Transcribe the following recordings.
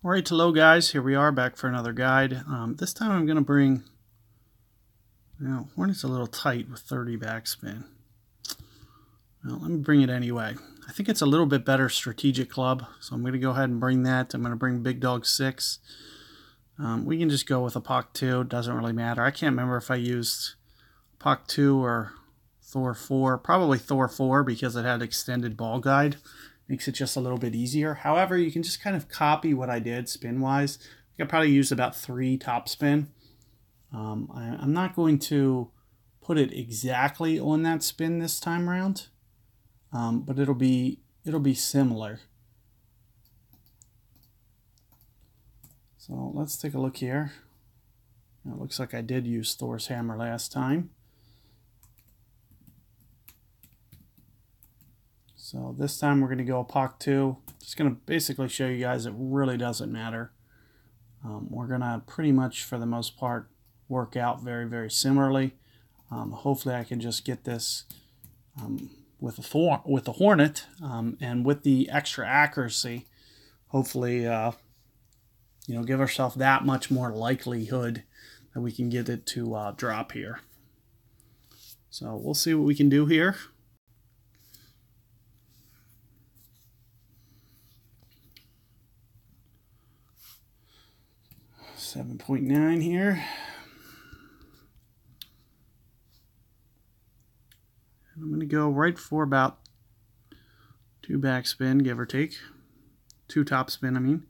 Alright, hello guys, here we are back for another guide. This time I'm going to bring, Hornet's a little tight with 30 backspin. Well, let me bring it anyway. I think it's a little bit better strategic club, so I'm going to go ahead and bring that. I'm going to bring Big Dog 6. We can just go with a POC 2, it doesn't really matter. I can't remember if I used POC 2 or Thor 4, probably Thor 4 because it had extended ball guide. Makes it just a little bit easier. However, you can just kind of copy what I did spin-wise. I think I probably used about 3 top spin. I'm not going to put it exactly on that spin this time around, but it'll be similar. So let's take a look here. It looks like I did use Thor's hammer last time. So this time we're going to go a POC 2. Just going to basically show you guys it really doesn't matter. We're going to pretty much, for the most part, work out very, very similarly. Hopefully I can just get this with the Hornet and with the extra accuracy. Hopefully, give ourselves that much more likelihood that we can get it to drop here. So we'll see what we can do here. 7.9 here. And I'm going to go right for about 2 backspin, give or take. 2 top spin, I mean.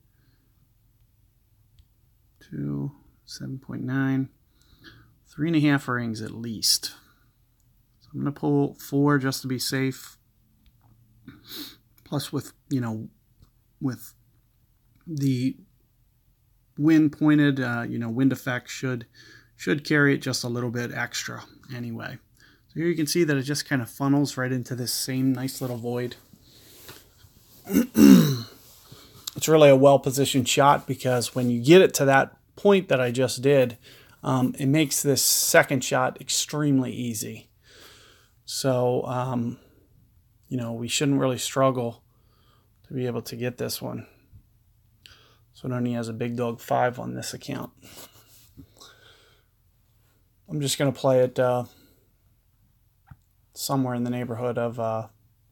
2, 7.9. 3.5 rings at least. So I'm going to pull 4 just to be safe. Plus with the wind pointed, wind effect should carry it just a little bit extra anyway. So here you can see that it just kind of funnels right into this same nice little void. It's really a well-positioned shot because when you get it to that point that I just did, it makes this second shot extremely easy. So, we shouldn't really struggle to be able to get this one. So it only has a Big Dog 5 on this account. I'm just going to play it somewhere in the neighborhood of,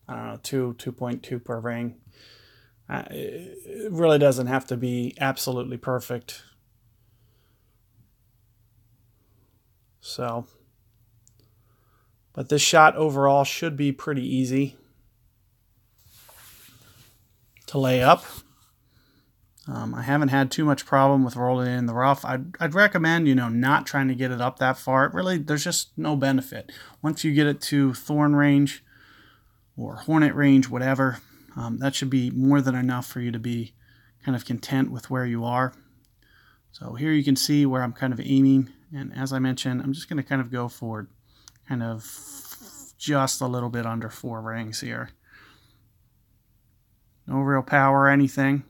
2.2 per ring. It really doesn't have to be absolutely perfect. So, but this shot overall should be pretty easy to lay up. I haven't had too much problem with rolling it in the rough. I'd recommend, not trying to get it up that far. Really, there's just no benefit. Once you get it to thorn range or hornet range, whatever, that should be more than enough for you to be kind of content with where you are. So here you can see where I'm kind of aiming. And as I mentioned, I'm just going to kind of go for kind of just a little bit under 4 rings here. No real power or anything.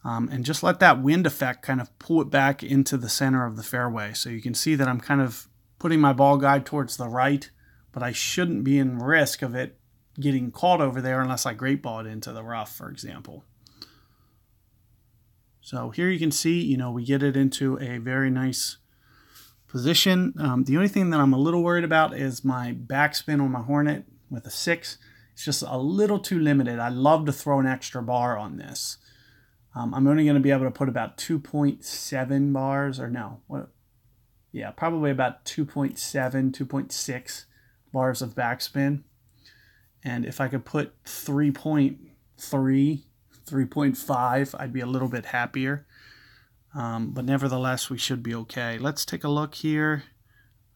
And just let that wind effect kind of pull it back into the center of the fairway. So you can see that I'm kind of putting my ball guide towards the right, but I shouldn't be in risk of it getting caught over there unless I great ball it into the rough, for example. So here you can see, we get it into a very nice position. The only thing that I'm a little worried about is my backspin on my Hornet with a 6. It's just a little too limited. I'd love to throw an extra bar on this. I'm only going to be able to put about 2.7 bars, or no, probably about 2.7, 2.6 bars of backspin. And if I could put 3.3, 3.5, I'd be a little bit happier. But nevertheless, we should be okay. Let's take a look here.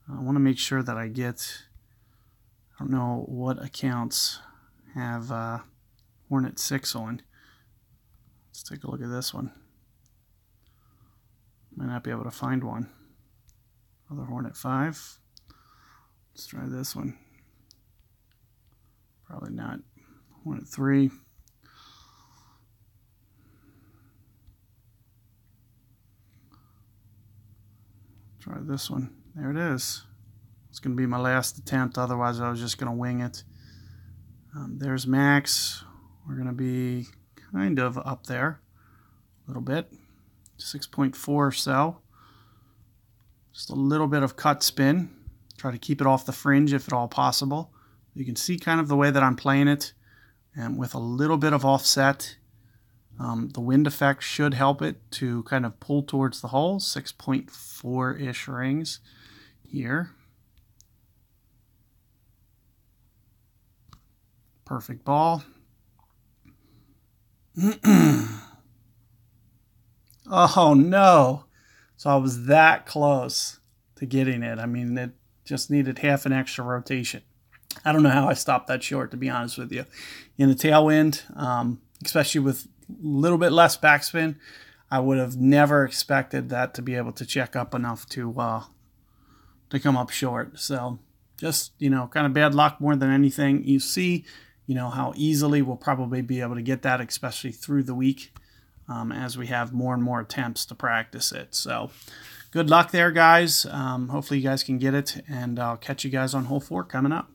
I want to make sure that I don't know what accounts have Hornet 6 on. Let's take a look at this one. Might not be able to find one. Another Hornet 5. Let's try this one. Probably not. Hornet 3. Try this one. There it is. It's going to be my last attempt. Otherwise, I was just going to wing it. There's Max. We're going to be kind of up there. little bit, 6.4 or so. Just a little bit of cut spin. Try to keep it off the fringe if at all possible. You can see kind of the way that I'm playing it, and with a little bit of offset. The wind effect should help it to kind of pull towards the hole. 6.4-ish rings here. Perfect ball. Oh no! So I was that close to getting it. I mean, it just needed half an extra rotation. I don't know how I stopped that short, to be honest with you. In the tailwind, especially with a little bit less backspin, I would have never expected that to be able to check up enough to come up short. So just, kind of bad luck more than anything. You see, how easily we'll probably be able to get that, especially through the week, as we have more and more attempts to practice it. So good luck there, guys. Hopefully you guys can get it, and I'll catch you guys on hole 4 coming up.